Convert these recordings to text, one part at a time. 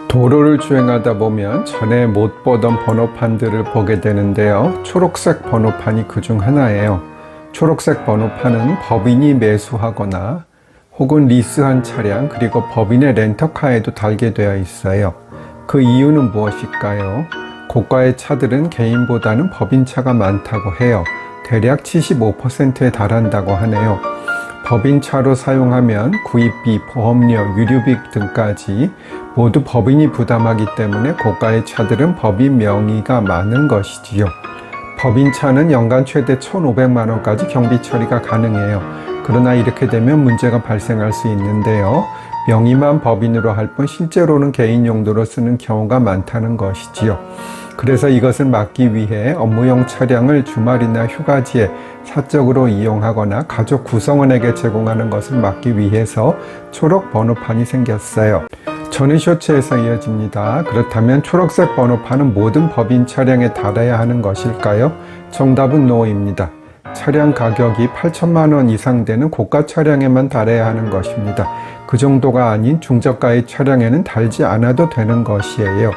도로를 주행하다 보면 전에 못 보던 번호판들을 보게 되는데요. 초록색 번호판이 그중 하나예요. 초록색 번호판은 법인이 매수하거나 혹은 리스한 차량 그리고 법인의 렌터카에도 달게 되어 있어요. 그 이유는 무엇일까요? 고가의 차들은 개인보다는 법인차가 많다고 해요. 대략 75%에 달한다고 하네요. 법인차로 사용하면 구입비, 보험료, 유류비 등까지 모두 법인이 부담하기 때문에 고가의 차들은 법인 명의가 많은 것이지요. 법인차는 연간 최대 1,500만 원까지 경비 처리가 가능해요. 그러나 이렇게 되면 문제가 발생할 수 있는데요. 명의만 법인으로 할 뿐 실제로는 개인 용도로 쓰는 경우가 많다는 것이지요. 그래서 이것을 막기 위해 업무용 차량을 주말이나 휴가지에 사적으로 이용하거나 가족 구성원에게 제공하는 것을 막기 위해서 초록 번호판이 생겼어요. 저는 쇼츠에서 이어집니다. 그렇다면 초록색 번호판은 모든 법인 차량에 달아야 하는 것일까요? 정답은 NO입니다. 차량 가격이 8천만 원 이상 되는 고가 차량에만 달아야 하는 것입니다. 그 정도가 아닌 중저가의 차량에는 달지 않아도 되는 것이에요.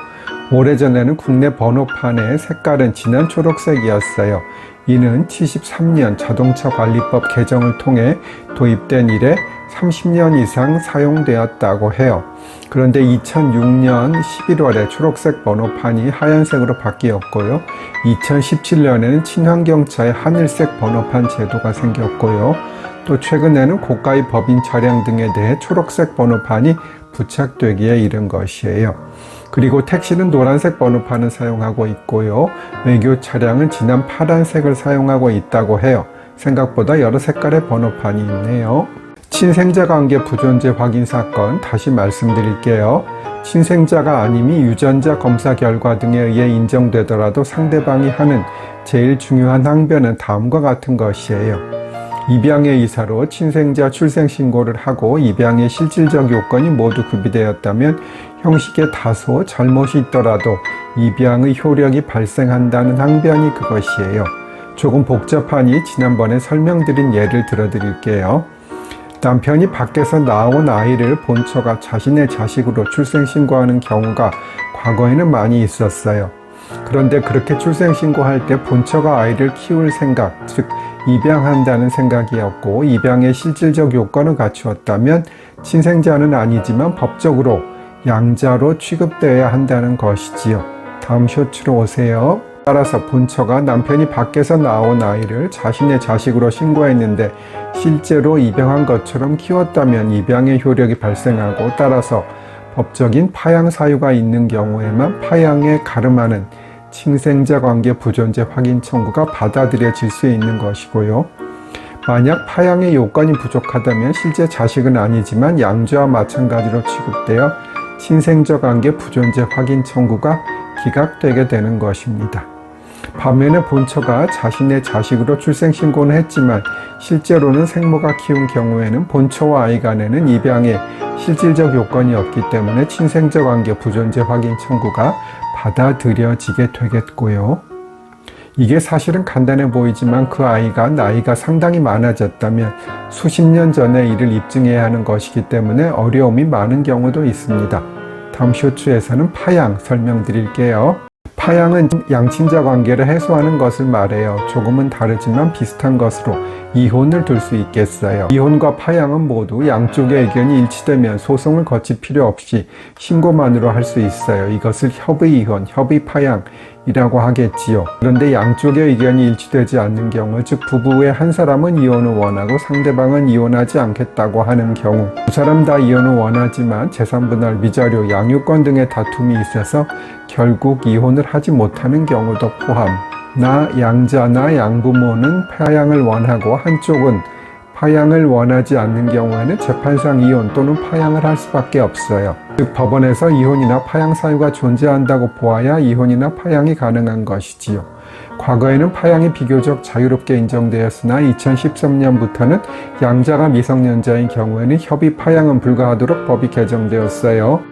오래전에는 국내 번호판의 색깔은 진한 초록색이었어요. 이는 73년 자동차 관리법 개정을 통해 도입된 이래 30년 이상 사용되었다고 해요. 그런데 2006년 11월에 초록색 번호판이 하얀색으로 바뀌었고요. 2017년에는 친환경차의 하늘색 번호판 제도가 생겼고요. 또 최근에는 고가의 법인 차량 등에 대해 초록색 번호판이 부착되기에 이른 것이에요. 그리고 택시는 노란색 번호판을 사용하고 있고요. 외교 차량은 진한 파란색을 사용하고 있다고 해요. 생각보다 여러 색깔의 번호판이 있네요. 친생자 관계 부존재 확인 사건 다시 말씀드릴게요. 친생자가 아님이 유전자 검사 결과 등에 의해 인정되더라도 상대방이 하는 제일 중요한 항변은 다음과 같은 것이에요. 입양의 이사로 친생자 출생신고를 하고 입양의 실질적 요건이 모두 구비되었다면 형식에 다소 잘못이 있더라도 입양의 효력이 발생한다는 항변이 그것이에요. 조금 복잡하니 지난번에 설명드린 예를 들어드릴게요. 남편이 밖에서 낳아온 아이를 본처가 자신의 자식으로 출생신고하는 경우가 과거에는 많이 있었어요. 그런데 그렇게 출생신고할 때 본처가 아이를 키울 생각, 즉 입양한다는 생각이었고 입양의 실질적 요건을 갖추었다면 친생자는 아니지만 법적으로 양자로 취급되어야 한다는 것이지요. 다음 쇼츠로 오세요. 따라서 본처가 남편이 밖에서 낳아온 아이를 자신의 자식으로 신고했는데 실제로 입양한 것처럼 키웠다면 입양의 효력이 발생하고 따라서 법적인 파양 사유가 있는 경우에만 파양에 가름하는 친생자 관계 부존재 확인 청구가 받아들여질 수 있는 것이고요. 만약 파양의 요건이 부족하다면 실제 자식은 아니지만 양자와 마찬가지로 취급되어 친생자 관계 부존재 확인 청구가 기각되게 되는 것입니다. 반면에 본처가 자신의 자식으로 출생신고는 했지만 실제로는 생모가 키운 경우에는 본처와 아이 간에는 입양에 실질적 요건이 없기 때문에 친생자 관계 부존재 확인 청구가 받아들여지게 되겠고요. 이게 사실은 간단해 보이지만 그 아이가 나이가 상당히 많아졌다면 수십 년 전의 일을 입증해야 하는 것이기 때문에 어려움이 많은 경우도 있습니다. 다음 쇼츠에서는 파양 설명드릴게요. 파양은 양친자 관계를 해소하는 것을 말해요. 조금은 다르지만 비슷한 것으로 이혼을 둘 수 있겠어요. 이혼과 파양은 모두 양쪽의 의견이 일치되면 소송을 거칠 필요 없이 신고만으로 할 수 있어요. 이것을 협의이혼, 협의파양이라고 하겠지요. 그런데 양쪽의 의견이 일치되지 않는 경우, 즉 부부의 한 사람은 이혼을 원하고 상대방은 이혼하지 않겠다고 하는 경우, 두 사람 다 이혼을 원하지만 재산분할, 미자료, 양육권 등의 다툼이 있어서 결국 이혼을 하지 못하는 경우도 포함. 양자나 양부모는 파양을 원하고 한쪽은 파양을 원하지 않는 경우에는 재판상 이혼 또는 파양을 할 수밖에 없어요. 즉 법원에서 이혼이나 파양 사유가 존재한다고 보아야 이혼이나 파양이 가능한 것이지요. 과거에는 파양이 비교적 자유롭게 인정되었으나 2013년부터는 양자가 미성년자인 경우에는 협의 파양은 불가하도록 법이 개정되었어요.